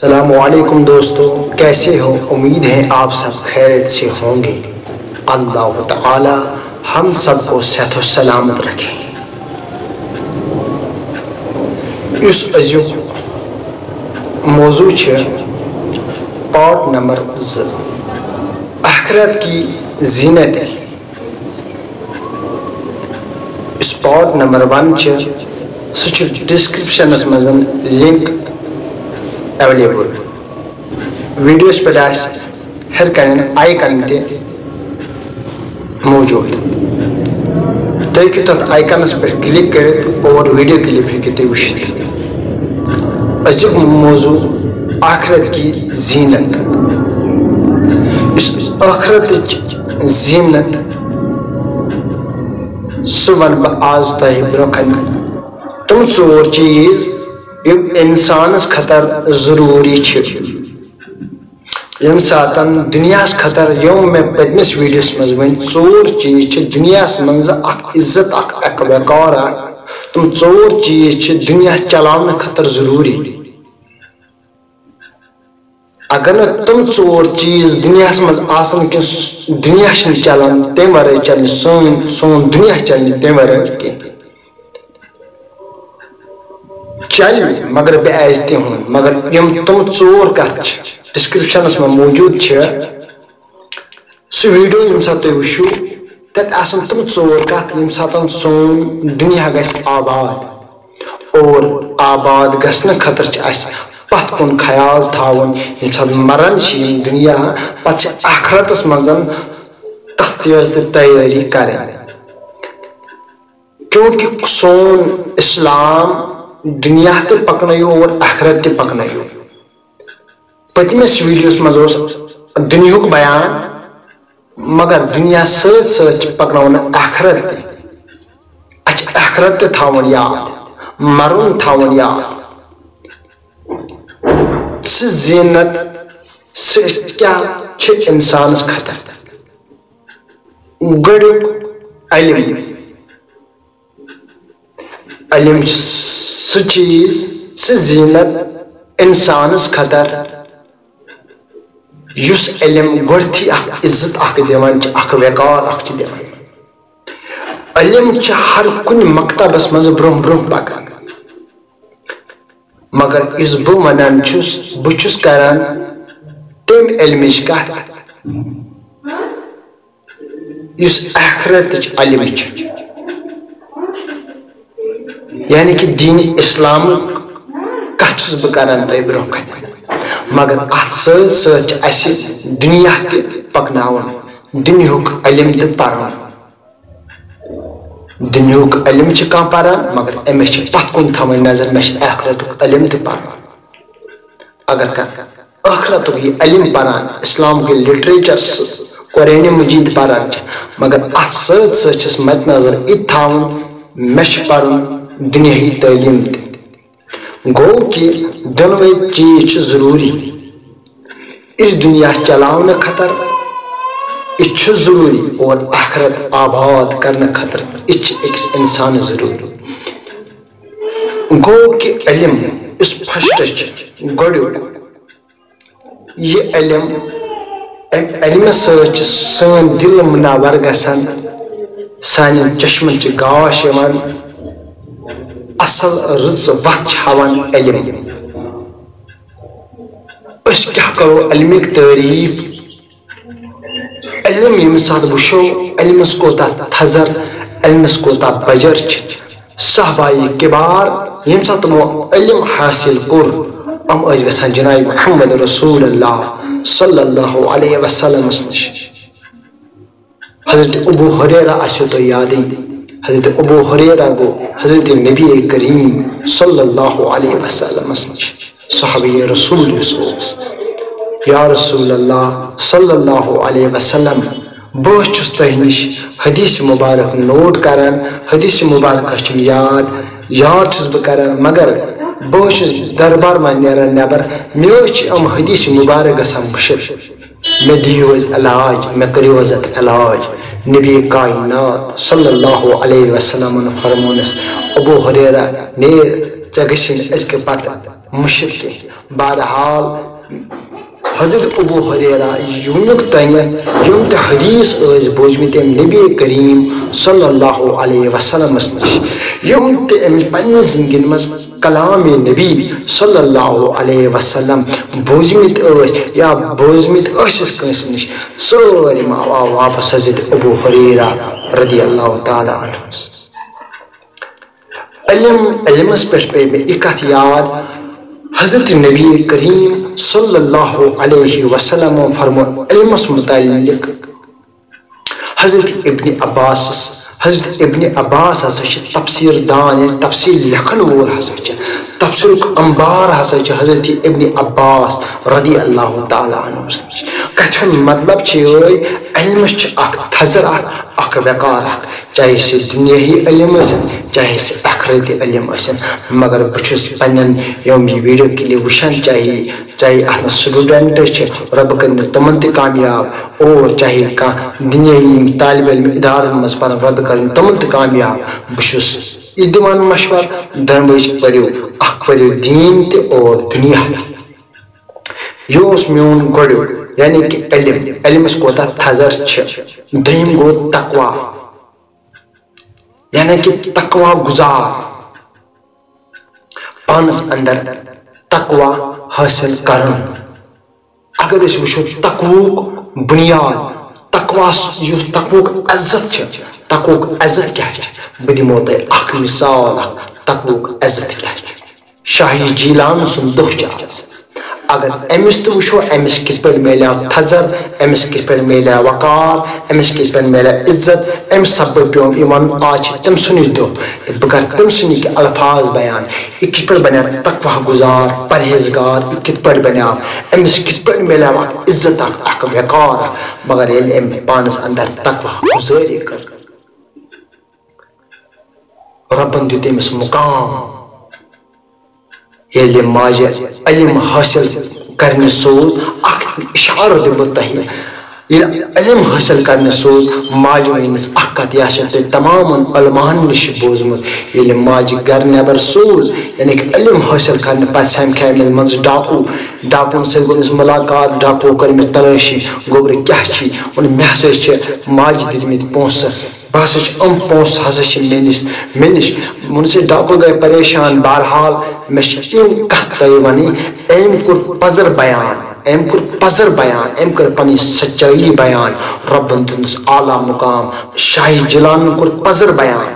السلام علیکم دوستو، کیسے ہو؟ امید ہے آپ سب خیریت سے ہوں گے۔ اللہ تعالی ہم سب کو صحت و سلامت رکھے۔ اس موضوع پارٹ نمبر آخرت کی زینتay۔ اس پارٹ نمبر 1 سہ ڈسکرپشنس مز لنک اویلیبل۔ ویڈیوس پہ ہر کن آئیکن تہ موجود، تھی ہیٚکِو تتھ آئیکنس پہ کلک کرت اور ویڈیو کلپ ہیٚکِو تُہۍ وٕچھِتھ۔ أزیُک موضوع آخرت کی زینت۔ اس آخرتٕچ زینت سُہ ون بہٕ آز تۄہہِ برونٛہہ کنہِ۔ تِم 4 چیٖز یِم انسانس خٲطر ضروٗری چھِ، ییٚمہِ ساتہٕ دُنیاہس خٲطر یِم مےٚ پٔتمِس ویٖڈیوس منٛز ؤنۍ 4 چیٖز چھِ دُنیاہس منٛز اکھ عزت اکھ وقار، تِم 4 چیٖز چھِ دُنیا چلاونہٕ خٲطرٕ ضروٗری۔ اگر نہٕ تِم 4 چیٖز دُنیاہس منٛز آسن کینٛہہ، دُنیا چھُنہٕ چلان، تمہِ ورٲے چلہِ سون دُنیا چلہِ نہٕ تمہِ ورٲے کینٛہہ۔ چلہِ مگر بے عزتی ہُنٛد، مگر یِم تِم 4 کتھ چھِ ڈسکرپشنس منٛز موجوٗد چھِ، سُہ ویٖڈیو ییٚمہِ ساتہٕ تُہۍ وٕچھِو تتہِ آسن تِم 4 کتھ ییٚمہِ ساتہٕ سون دُنیا گژھِ آباد، اور آباد گژھنہٕ خٲطرٕ چھِ اسہِ پتھ کُن خیال تھاوُن۔ ییٚمہِ ساتہٕ مران چھِ یِم دُنیا، پتہٕ چھِ آخرتس منٛز تتھ تہِ تیٲری کرٕنۍ، کیونکہ سون اسلام دنیا تہِ پکنٲیو اور آخرت تہِ پکنٲیو۔ پٔتمِس ویٖڈیوس منٛز اوس دُنیہُک بیان، مگر دُنیا سۭتۍ سۭتۍ چھِ پکناوُن آخرت تہِ۔ اَسہِ چھِ آخرت تہِ تھاوُن یاد، مرُن تھاوُن یاد۔ سُہ زینت سُہ کیٛاہ چھِ انسانس خٲطرٕ؟ گۄڈٕنیُک علم۔ علم چھُ سُہ چیٖز، سُہ زینت انسانس خٲطرٕ یُس علم گۄڈٕتھٕے اکھ عزت اکھ دِوان چھِ، اکھ وقار اکھ چھِ دِوان۔ علم چھِ ہر کُنہِ مکتبس منٛز برونٛہہ برونٛہہ پکان، مگر یُس بہٕ ونان چھُس، بہٕ چھُس کران تمہِ علمٕچ کتھ یُس آخرتٕچ علم چھِ، یعنی کہ دین اسلامُک کتھ چھُس بہٕ کران تۄہہِ برونٛہہ کنہِ، مگر اتھ سۭتۍ سۭتۍ چھِ اسہِ دُنیا تہِ پکناوُن، دُنیہُک علم تہِ پرُن۔ دُنیہُک علم چھِ کانٛہہ پران، مگر أمِس چھِ پتھ کُن تھاوٕنۍ نظر، مےٚ چھِ آخرتُک علم تہِ پرُن۔ اگر کانٛہہ آخرتُک یہِ علم پران، اسلامُک یہِ لٹریچر قرآنِ مجیٖد پران چھِ، مگر اتھ سۭتۍ سۭتۍ چھِس مد نظر یہِ تہِ تھاوُن مےٚ چھُ پرُن دُنیاہی تعلیٖم تہِ۔ گوٚو کہِ دۄنوَے چیٖز چھِ ضروٗری۔ اس دُنیا چلاونہٕ خٲطرٕ یہِ چھُ ضروٗری، اور آخرت آباد کرنہٕ خٲطرٕ یہِ چھِ أکِس انسانس ضروٗری۔ گوٚو کہِ علم یُس فسٹ چھِ، گۄڈٕنیُک یہِ علم، امہِ علمہٕ سۭتۍ چھِ سٲنۍ دِل منور گژھان، سانٮ۪ن چشمن چھِ گاش یِوان، اصل رٕژ وتھ چھِ ہاوان علم۔ أسۍ کیٛاہ کرو علمٕکۍ تعریٖف؟ علم ییٚمہِ ساتہٕ وٕچھو علمس کوٗتاہ تھزر، علمس کوٗتاہ بجر چھِ۔ صحابہ کِبار ییٚمہِ ساتہٕ تِمو علم حٲصِل کوٚر، یِم ٲسۍ گژھان جناب محمد رسول اللہ صلی اللہ علیہ وسلمس نِش۔ حضرت ابو ہریرہ آسیو تۄہہِ یادٕے، حضرت ابو ہریرہ گوٚو حضرت نبی کریم صلی اللہ علیہ وسلمس نِش، صحابی رسول یُس اوس۔ یا رسول اللہ صلی اللہ علیہ وسلم، بہٕ چھُس تۄہہِ نِش حدیث مبارک نوٹ کران، حدیث مبارکہ چھُم یاد چھُس بہٕ کران، مگر بہٕ چھُس دربار منٛز نیران نٮ۪بر، مےٚ حظ چھِ یِم حدیث مبارک گژھان مٔشِد، مےٚ دِیِو حظ علاج، مےٚ کٔرِو حظ اتھ علاج۔ نبی کائنات صلی اللہ علیہ وسلمن فرمونس ابو ہریرہ نیر، ژےٚ گژھی نہٕ أزکہِ پتہٕ مٔشِد کینٛہہ، بہرحال حضرت ابو ہریرہ یونک تنگت یم تہ حدیث بوجمت نبی کریم صلی اللہ علیہ وسلم نش یم تہ پنہ زندگی مز کلام نبی صلی اللہ علیہ وسلم بوجمت یا بوزمت کنس نش ساری آو واپس حضرت ابو ہریرہ رضی اللہ تعالی عنہ. علمس پہ پہ میں ایک کت یاد حضرت نبی کریم صلی اللہ علیہ وسلم فرمو علمس متعلق حضرت ابن عباس ہسا تفسیر دان یعنی تفسیر لکھن وول ہسا تفسیر انبار ہسا حضرت ابن عباس رضی اللہ تعالی عنہ. کتھن مطلب علمس اخ تھزر اخ وقار اخ چاہے سہ دنیاہی علم چاہے سہ آخرتی علم مگر بہس پنن یم یہ ویڈیو کلپ وچھان چاہے ات سٹوڈنٹ رب کرن تمن تہ کامیاب اور چاہے کھانا دنیاہی طالب علم ادارن مز پرن رب کرن تمن تہ کامیاب. بہس یہ دِوان مشور دۄنوٕے پٔرِو اکھ پٔرِو دیٖن تہِ اور دنیا. یہ اوس میون گۄڈٕ یعنی کہ علمس کوتاہ تھزر دوٚیِم گوٚو تقوا یعنی کہ تقوا گزار پانس اندر تقوا حاصل کرن. اگر اس وچھو تقوک بنیاد تقوا یُس تقوک عزت تقوک عزت کیا بہ دمو تۄہہِ اکھ مثال تقوک عزت کیا. شاہی جیلان سُنٛد دۄہ چھُ آز. اگر امس تہ وچھو امس کت پہ ملیو تھزر امس کت پہ ملیو وقار امس کت پہ ملیو عزت ام سبب پیوم یہ آج تم سن دہ بہ کر تم سنک الفاظ بیان. یہ کت پہ بنیا تقوہ گزار پرہیزگار یہ کت پہ بنیا امس کت پہ ملیو عزت اخ وقار مگر یل ام پانس اندر تقوہ گزاری کر ربن دیت امس مقام. یل ماجہ علم حاصل کرنے سوز اخ اشارہ دمو تہ علم حاصل کرنے سوز ماجہ ونس اخ کت یہ تمام علمان نش بوزمت یل ماجہ گر نبر سوز یعنی کہ علم حاصل کرنے پتہ سمکھے امس من ڈاکون ست گومس ملاقات ڈاکو کر امس تلاشی گوبر کیا چھ ون مے ہسا ماجہ دتمت پونسہ بہ ہسا پونسہ ہسا مے نش من سے ڈاکو گئے پریشان. بہرحال مے کت تہ ونی ام کور پزر بیان ام کر پنی سچائی بیان. ربن دتنس اعلیٰ مقام شاہی جلان کور پزر بیان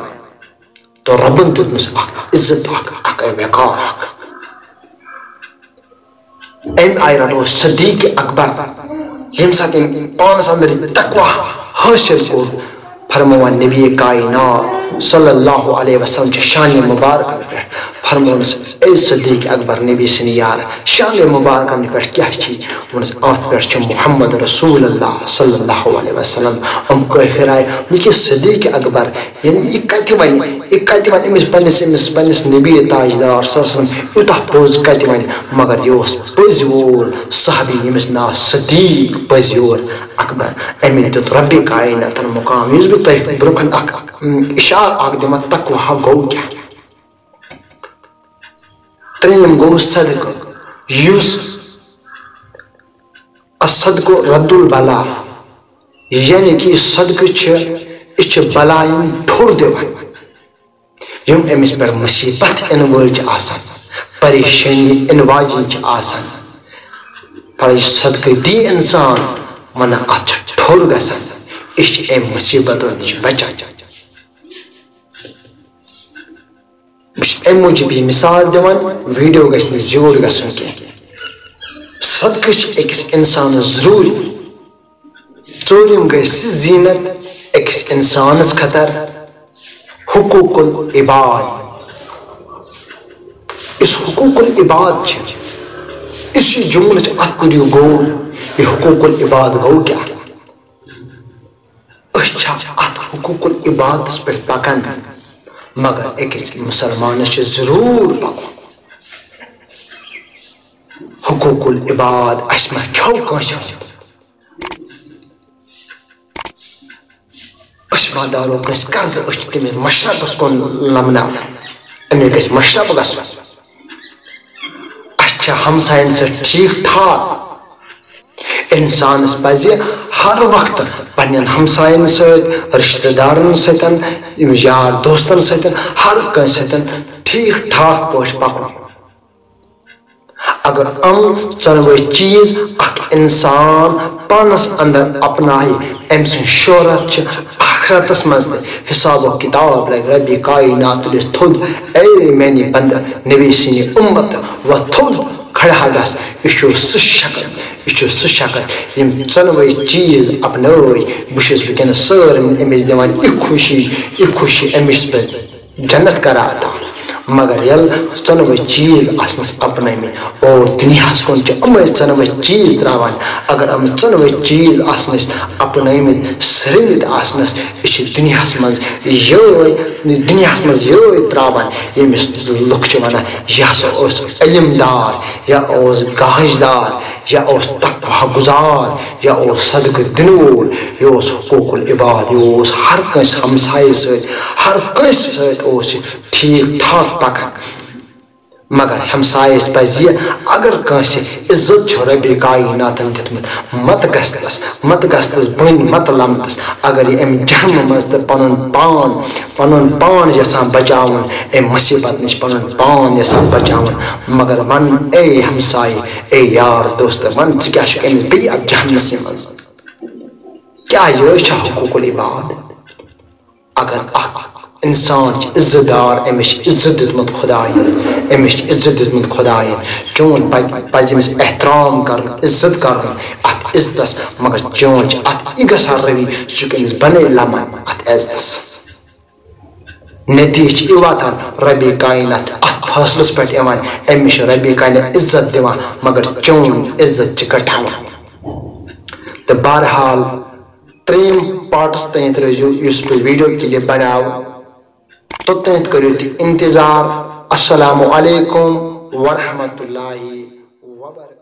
تو ربن دتنس عزت اخ وقار اخ. ام آئی رٹو صدیق اکبر یم سات پانس اندر تقوی حاصل کور فرموان نبی کائنات صلی اللہ علیہ وسلم چہ شان مبارکن پہ فرمونس اے صدیق اکبر نبی سن یار شان مبارکن پہ کیا ونس ات پہ محمد رسول اللہ صلی اللہ علیہ وسلم. ام کافر آئے یہ صدیق اکبر یعنی یہ کت ون امس پنس نبی تاجدار صلی اللہ علیہ وسلم یوتہ پوز کت ون مگر یہ پز وول صحابی یمس نا صدیق پز وول اکبر. امی دیت رب کائنات مقام. یس بہ تہ برکن اخ اشار اخ دما تقوہ گو کیا. تریم گو صدقہ یس الصدق رد البلا یعنی کہ صدقہ یہ بلائن ٹھور دِوان یم امس پہ مصیبت ان وول پریشانی ان واجن آسان پر صدقہ دی انسان ون ات ٹھور گژھان یہ ام مصیبتوں نش بچان. ام موجود یہ مثال دِوان ویڈیو گژھِ نہٕ زیوٗر گژھُن کینٛہہ. صدقہ أکِس انسانس ضروری. ژوٗرِم گٔے سُہ زینت أکِس انسانس خٲطر حقوق العباد. یُس حقوق العباد چھِ یُس یہِ جملہٕ چھِ اتھ کٔرِو غور. یہ حقوق العباد گوٚو کیٛاہ؟ أسۍ چھا اتھ حقوق العبادس پٮ۪ٹھ پکان مگر أکِس مسلمانس چھُ ضروٗر پکُن. حقوق العباد اسہِ ما کھیوٚو کٲنٛسہِ ہُنٛد أسۍ ما دارو کٲنٛسہِ قرضہٕ أسۍ چھِ تٔمِس مشربس کُن لمناوان. أمِس گژھِ مشرب گژھُن. اسہِ چھا اچھا ہمسائن سے ٹھیک ٹھاک انسانس پزِ ہر وقت پنن ہمسائن ست رشتہ دارن ستن یار دوستن ستن ہر کس ستن ٹھیک ٹھاک پٲٹھۍ پکُن اگر ژۄنوَے چیز اکھ انسان پانس اندر اپنائے ام سن شہرت چھ آخرتس مز تہ حساب و کتاب لگ ربی کائنات تلس تھود اے میانی بندہ نبی سنی امت و تھود کھڑا گس یہ سہ شکل یم ژۄنوَے چیز اپنٲے بہ چھُس وٕنکٮ۪نس سٲرن أمِس دِوان یہِ خوشی أمِس پہ جنت کرا عطا مگر یل ژۄنوَے چیز آسنس اپنٲمٕتۍ اور دُنیاہس کُن چھِ یِمے ژۄنوَے چیز تراوان اگر یِم ژۄنوَے چیز آسنس اپنٲمٕتۍ سرمٕتۍ آسنس یہِ چھِ دُنیاہس منٛز یٲے تراوان ییٚمِس لُکھ چھِ ونان یہِ ہسا اوس علم دار یا اوس گاج دار یا اوس تقویٰ گزار یا اوس صدقہٕ دِنہٕ وول یہِ اوس حقوق العباد یہِ اوس ہر کٲنٛسہِ ہمسایہِ سۭتۍ ہر کٲنٛسہِ سۭتۍ اوس یہِ ٹھیٖک ٹھاک پکان مگر ہمسایس پزِ یہِ اگر کٲنٛسہِ عزت چھُ ربی کائناتن دیُتمُت مت گژھتس بٔنۍ مت لمتس اگر یہِ امہِ جہنمہٕ منٛز تہِ پنُن پان یژھان بچاوُن امہِ مصیبت نش پنُن پان یژھان بچاوُن مگر ون اے ہمسایہِ اے یار دوست ون ژٕ کیاہ چھُکھ أمِس بیٚیہِ اتھ جہنمسٕے منٛز کیاہ یہِ چھا حقوق العباد اگر اکھ انسان عزت دار أمِس چھِ عزت دیُتمُت خدایَن چون پزِ أمِس احترام کرُن عزت کرُن اتھ عزتس مگر چون چھِ اتھ یہِ گژھان روی ژٕ چھُکھ أمِس بنے لمان اتھ عزتس نتیجہ چھِ یہِ واتان ربی کائنات اتھ فٲصلس پٮ۪ٹھ یِوان أمِس چھُ ربی کائنات عزت دِوان مگر چون عزت چھِ گٹاوان تہٕ بہرحال ترٛیٚیِم پارٹس تانۍ روزِو یُس بہٕ ویڈیو کلپ بناو توٚتانۍ کٔرِو تُہۍ انتظار السلام علیکم ورحمتہ اللہ وبرکاتہ